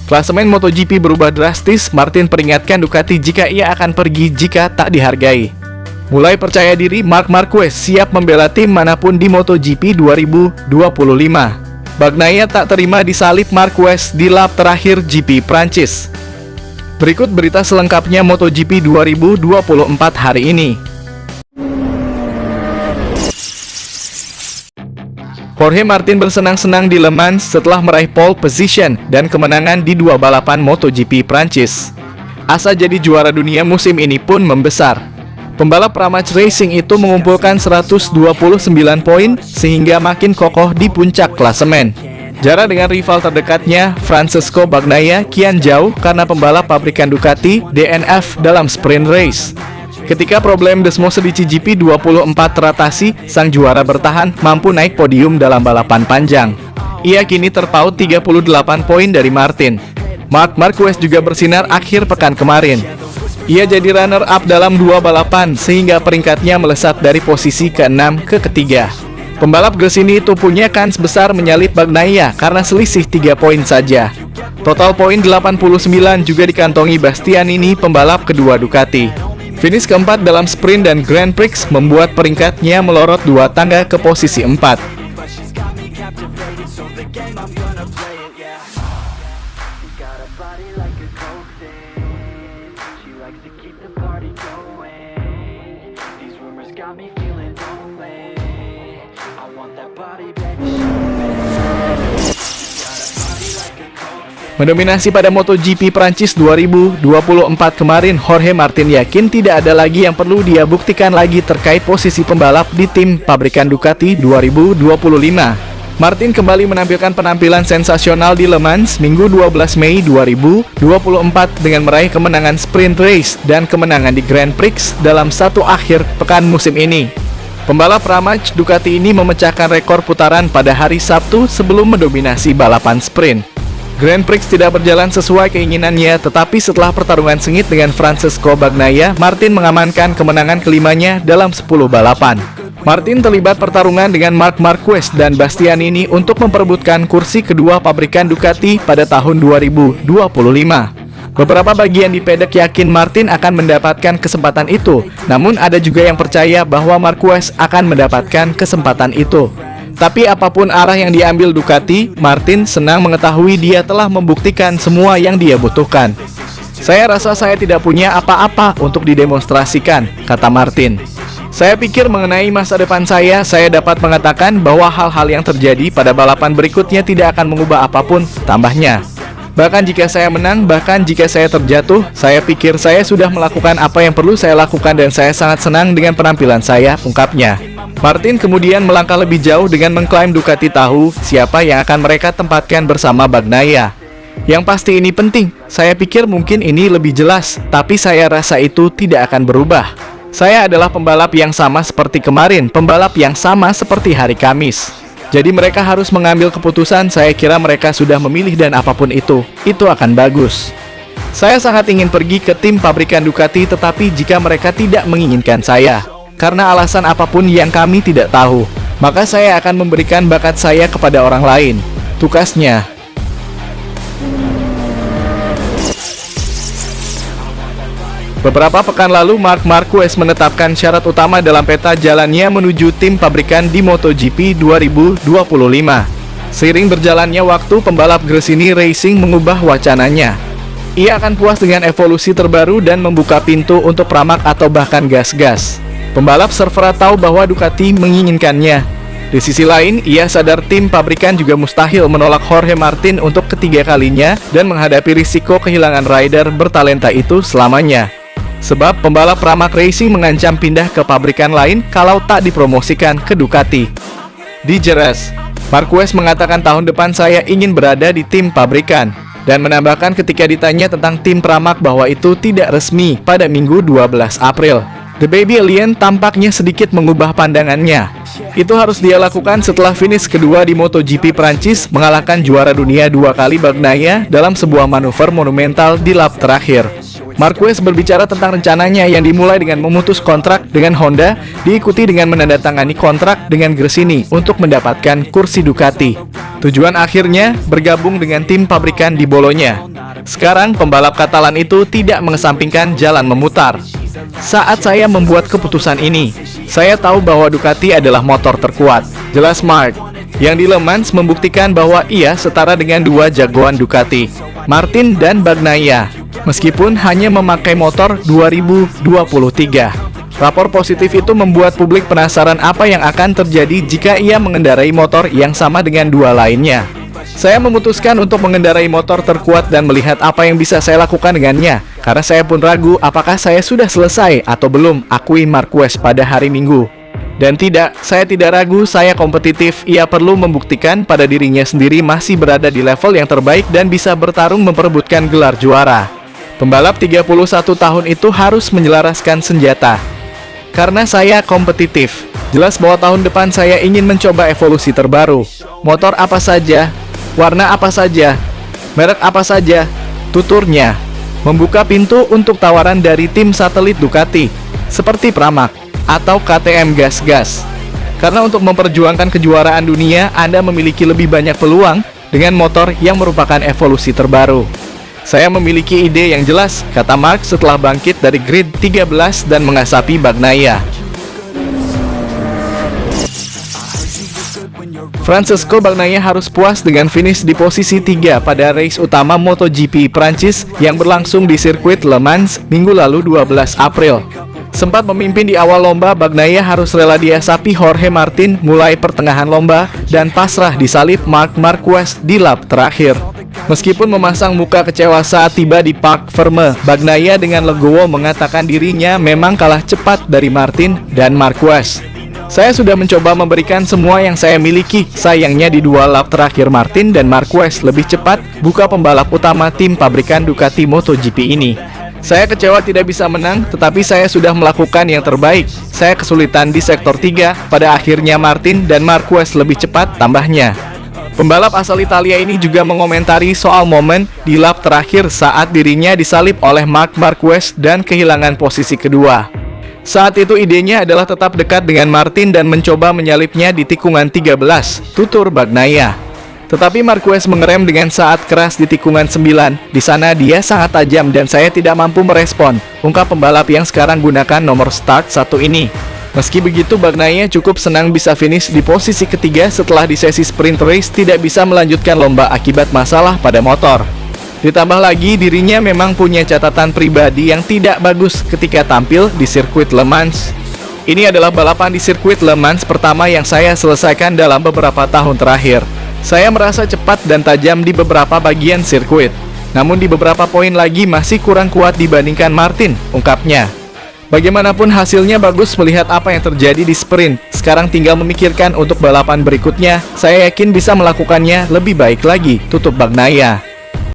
Klasemen MotoGP berubah drastis, Martin peringatkan Ducati jika ia akan pergi jika tak dihargai. Mulai percaya diri, Marc Marquez siap membela tim manapun di MotoGP 2025. Bagnaia tak terima disalip Marquez di lap terakhir GP Prancis. Berikut berita selengkapnya MotoGP 2024 hari ini. Jorge Martin bersenang-senang di Le Mans setelah meraih pole position dan kemenangan di 2 balapan MotoGP Prancis. Asa jadi juara dunia musim ini pun membesar. Pembalap Pramac Racing itu mengumpulkan 129 poin sehingga makin kokoh di puncak klasemen. Jarak dengan rival terdekatnya, Francesco Bagnaia, kian jauh karena pembalap pabrikan Ducati, DNF dalam sprint race. Ketika problem Desmose di GP 24 teratasi, sang juara bertahan mampu naik podium dalam balapan panjang. Ia kini terpaut 38 poin dari Martin. Marc Marquez juga bersinar akhir pekan kemarin. Ia jadi runner-up dalam 2 balapan sehingga peringkatnya melesat dari posisi ke-6 ke ketiga. Pembalap Gresini itu punya kans besar menyalip Bagnaia karena selisih 3 poin saja. Total poin 89 juga dikantongi Bastianini, pembalap kedua Ducati. Finish keempat dalam sprint dan Grand Prix membuat peringkatnya melorot 2 tangga ke posisi 4. Mendominasi pada MotoGP Prancis 2024 kemarin, Jorge Martin yakin tidak ada lagi yang perlu dia buktikan lagi terkait posisi pembalap di tim pabrikan Ducati 2025. Martin kembali menampilkan penampilan sensasional di Le Mans Minggu 12 Mei 2024 dengan meraih kemenangan sprint race dan kemenangan di Grand Prix dalam satu akhir pekan musim ini. Pembalap Pramac Ducati ini memecahkan rekor putaran pada hari Sabtu sebelum mendominasi balapan sprint. Grand Prix tidak berjalan sesuai keinginannya, tetapi setelah pertarungan sengit dengan Francesco Bagnaia, Martin mengamankan kemenangan kelimanya dalam 10 balapan. Martin terlibat pertarungan dengan Marc Marquez dan Bastianini untuk memperebutkan kursi kedua pabrikan Ducati pada tahun 2025. Beberapa bagian di pedek yakin Martin akan mendapatkan kesempatan itu, namun ada juga yang percaya bahwa Marquez akan mendapatkan kesempatan itu. Tapi apapun arah yang diambil Ducati, Martin senang mengetahui dia telah membuktikan semua yang dia butuhkan. Saya rasa saya tidak punya apa-apa untuk didemonstrasikan, kata Martin. Saya pikir mengenai masa depan saya dapat mengatakan bahwa hal-hal yang terjadi pada balapan berikutnya tidak akan mengubah apapun, tambahnya. Bahkan jika saya menang, bahkan jika saya terjatuh, saya pikir saya sudah melakukan apa yang perlu saya lakukan dan saya sangat senang dengan penampilan saya, ungkapnya. Martin kemudian melangkah lebih jauh dengan mengklaim Ducati tahu siapa yang akan mereka tempatkan bersama Bagnaia. Yang pasti ini penting, saya pikir mungkin ini lebih jelas, tapi saya rasa itu tidak akan berubah. Saya adalah pembalap yang sama seperti kemarin, pembalap yang sama seperti hari Kamis. Jadi mereka harus mengambil keputusan, saya kira mereka sudah memilih dan apapun itu akan bagus. Saya sangat ingin pergi ke tim pabrikan Ducati, tetapi jika mereka tidak menginginkan saya, karena alasan apapun yang kami tidak tahu, maka saya akan memberikan bakat saya kepada orang lain, tukasnya. Beberapa pekan lalu, Marc Marquez menetapkan syarat utama dalam peta jalannya menuju tim pabrikan di MotoGP 2025. Seiring berjalannya waktu, pembalap Gresini Racing mengubah wacananya. Ia akan puas dengan evolusi terbaru dan membuka pintu untuk Pramac atau bahkan gas-gas. Pembalap Cervera tahu bahwa Ducati menginginkannya. Di sisi lain, ia sadar tim pabrikan juga mustahil menolak Jorge Martin untuk ketiga kalinya dan menghadapi risiko kehilangan rider bertalenta itu selamanya. Sebab pembalap Pramac Racing mengancam pindah ke pabrikan lain kalau tak dipromosikan ke Ducati. Di Jerez, Marquez mengatakan tahun depan saya ingin berada di tim pabrikan, dan menambahkan ketika ditanya tentang tim Pramac bahwa itu tidak resmi pada Minggu 12 April. The Baby Alien tampaknya sedikit mengubah pandangannya. Itu harus dia lakukan setelah finish kedua di MotoGP Prancis, mengalahkan juara dunia 2 kali Bagnaia dalam sebuah manuver monumental di lap terakhir. Marquez berbicara tentang rencananya yang dimulai dengan memutus kontrak dengan Honda, diikuti dengan menandatangani kontrak dengan Gresini untuk mendapatkan kursi Ducati. Tujuan akhirnya bergabung dengan tim pabrikan di Bologna. Sekarang pembalap Katalan itu tidak mengesampingkan jalan memutar. Saat saya membuat keputusan ini, saya tahu bahwa Ducati adalah motor terkuat, jelas Marc, yang di Le Mans membuktikan bahwa ia setara dengan dua jagoan Ducati, Martin dan Bagnaia, meskipun hanya memakai motor 2023. Rapor positif itu membuat publik penasaran apa yang akan terjadi jika ia mengendarai motor yang sama dengan dua lainnya. Saya memutuskan untuk mengendarai motor terkuat dan melihat apa yang bisa saya lakukan dengannya, karena saya pun ragu apakah saya sudah selesai atau belum, akui Marquez pada hari Minggu. Dan tidak, saya tidak ragu, saya kompetitif, ia perlu membuktikan pada dirinya sendiri masih berada di level yang terbaik dan bisa bertarung memperebutkan gelar juara. Pembalap 31 tahun itu harus menyelaraskan senjata. Karena saya kompetitif, jelas bahwa tahun depan saya ingin mencoba evolusi terbaru. Motor apa saja, warna apa saja, merek apa saja, tuturnya. Membuka pintu untuk tawaran dari tim satelit Ducati, seperti Pramac atau KTM Gas-Gas. Karena untuk memperjuangkan kejuaraan dunia, Anda memiliki lebih banyak peluang dengan motor yang merupakan evolusi terbaru. Saya memiliki ide yang jelas, kata Marc setelah bangkit dari grid 13 dan mengasapi Bagnaia. Francesco Bagnaia harus puas dengan finish di posisi 3 pada race utama MotoGP Prancis yang berlangsung di sirkuit Le Mans Minggu lalu 12 April. Sempat memimpin di awal lomba, Bagnaia harus rela diasapi Jorge Martin mulai pertengahan lomba dan pasrah disalip Marc Marquez di lap terakhir. Meskipun memasang muka kecewa saat tiba di Parc Ferme, Bagnaia dengan legowo mengatakan dirinya memang kalah cepat dari Martin dan Marquez. Saya sudah mencoba memberikan semua yang saya miliki, sayangnya di dua lap terakhir Martin dan Marquez lebih cepat, buka pembalap utama tim pabrikan Ducati MotoGP ini. Saya kecewa tidak bisa menang, tetapi saya sudah melakukan yang terbaik. Saya kesulitan di sektor 3, pada akhirnya Martin dan Marquez lebih cepat, tambahnya. Pembalap asal Italia ini juga mengomentari soal momen di lap terakhir saat dirinya disalip oleh Marc Marquez dan kehilangan posisi kedua. Saat itu idenya adalah tetap dekat dengan Martin dan mencoba menyalipnya di tikungan 13, tutur Bagnaia. Tetapi Marquez mengerem dengan saat keras di tikungan 9, di sana dia sangat tajam dan saya tidak mampu merespon, ungkap pembalap yang sekarang gunakan nomor start 1 ini. Meski begitu, Bagnaia cukup senang bisa finish di posisi ketiga setelah di sesi sprint race tidak bisa melanjutkan lomba akibat masalah pada motor. Ditambah lagi, dirinya memang punya catatan pribadi yang tidak bagus ketika tampil di sirkuit Le Mans. Ini adalah balapan di sirkuit Le Mans pertama yang saya selesaikan dalam beberapa tahun terakhir. Saya merasa cepat dan tajam di beberapa bagian sirkuit. Namun di beberapa poin lagi masih kurang kuat dibandingkan Martin, ungkapnya. Bagaimanapun hasilnya bagus melihat apa yang terjadi di sprint. Sekarang tinggal memikirkan untuk balapan berikutnya. Saya yakin bisa melakukannya lebih baik lagi, tutup Bagnaia.